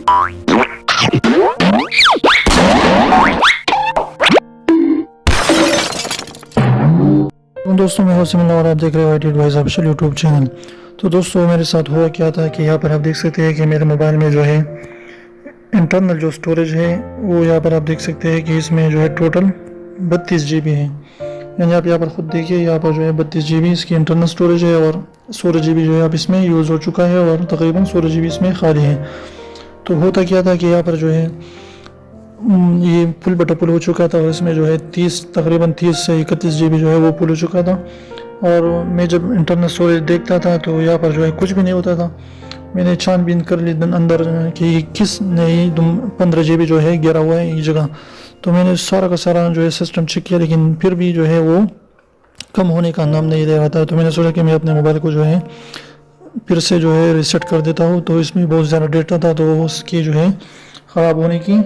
दोस्तों मैं सिमला और आप देख रहे हो IT advice official YouTube channel. तो दोस्तों मेरे साथ हुआ क्या था कि यहाँ पर आप देख सकते हैं कि मेरे मोबाइल में जो है इंटरनल जो स्टोरेज है वो यहाँ पर आप देख सकते हैं कि इसमें जो है टोटल 32 GB है। यानी आप यहाँ पर ख़ुद देखिए, यहाँ पर जो है 32 GB इसकी इंटरनल स्टोरेज है और 16 GB जो है अब इसमें यूज़ हो चुका है और तकरीबन 16 GB इसमें खाली है। तो होता क्या था कि यहाँ पर जो है ये फुल बटा फुल हो चुका था और इसमें जो है तकरीबन 30 से 31 GB जो है वो फुल हो चुका था। और मैं जब इंटरनल स्टोरेज देखता था तो यहाँ पर जो है कुछ भी नहीं होता था। मैंने छानबीन कर ली अंदर कि किस नहीं 15 GB जो है गिरा हुआ है एक जगह। तो मैंने सारा का सारा जो है सिस्टम चेक किया, लेकिन फिर भी जो है वो कम होने का नाम नहीं ले रहा था। तो मैंने सोचा कि मैं अपने मोबाइल को जो है फिर से जो है रीसेट कर देता हूँ। तो इसमें बहुत ज़्यादा डेटा था तो उसकी जो है ख़राब होने की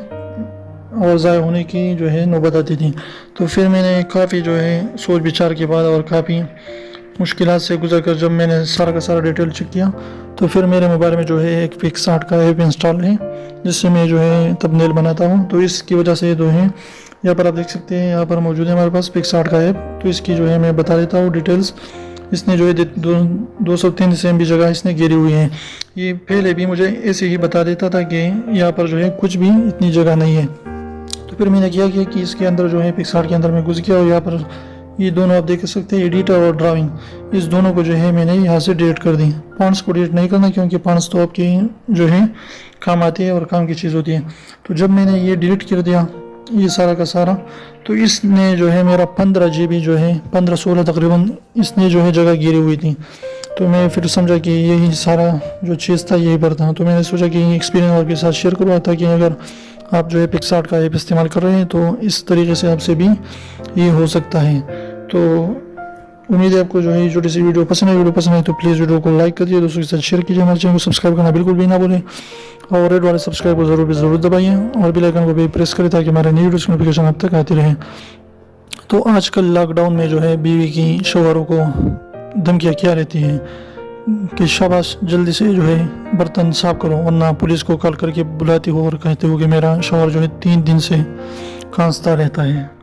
और ज़ाय होने की जो है नौबत आती थी। तो फिर मैंने काफ़ी जो है सोच विचार के बाद और काफ़ी मुश्किलात से गुजर कर जब मैंने सारा का सारा डिटेल चेक किया तो फिर मेरे मोबाइल में जो है एक पिक्सआर्ट का ऐप इंस्टॉल है जिससे मैं जो है थंबनेल बनाता हूँ। तो इसकी वजह से जो है यहाँ पर आप देख सकते हैं, यहाँ पर मौजूद है हमारे पास पिक्सआर्ट का ऐप। तो इसकी जो है मैं बता देता हूँ डिटेल्स। इसने जो है 203 MB जगह इसने घेरी हुई है। ये पहले भी मुझे ऐसे ही बता देता था कि यहाँ पर जो है कुछ भी इतनी जगह नहीं है। तो फिर मैंने किया कि इसके अंदर जो है पिक्सआर्ट के अंदर में घुस गया और यहाँ पर ये दोनों आप देख सकते हैं एडिटर और ड्राइंग, इस दोनों को जो है मैंने यहाँ से डिलीट कर दी। फॉन्ट्स को डिलीट नहीं करना क्योंकि फॉन्ट्स तो आपके जो है काम आती है और काम की चीज़ होती है। तो जब मैंने ये डिलीट कर दिया ये सारा का सारा, तो इसने जो है मेरा 15 GB जो है 15-16 तकरीबन इसने जो है जगह गिरी हुई थी। तो मैं फिर समझा कि यही सारा जो चीज़ था यही पर था। तो मैंने सोचा कि एक्सपीरियंस आपके साथ शेयर करूँ ताकि अगर आप जो है पिक्सआर्ट का ऐप इस्तेमाल कर रहे हैं तो इस तरीके से आपसे भी ये हो सकता है। तो उम्मीद है आपको जो है छोटी सी वीडियो पसंद है। वीडियो पसंद है तो प्लीज़ वीडियो को लाइक करिए, दोस्तों के साथ शेयर कीजिए, हमारे चैनल को सब्सक्राइब करना बिल्कुल भी ना भूलें और रेड वाले सब्सक्राइब को ज़रूर दबाइए और बेल आइकन को भी प्रेस करें ताकि हमारे न्यू वीडियोस की नोटिफिकेशन आप तक आती रहे। तो आजकल लॉकडाउन में जो है बीवी की शौहरों को धमकियाँ क्या रहती हैं कि शाबाश जल्दी से जो है बर्तन साफ करो, वरना पुलिस को कॉल करके बुलाती हो और कहते हो कि मेरा शौहर जो है 3 दिन से खांसता रहता है।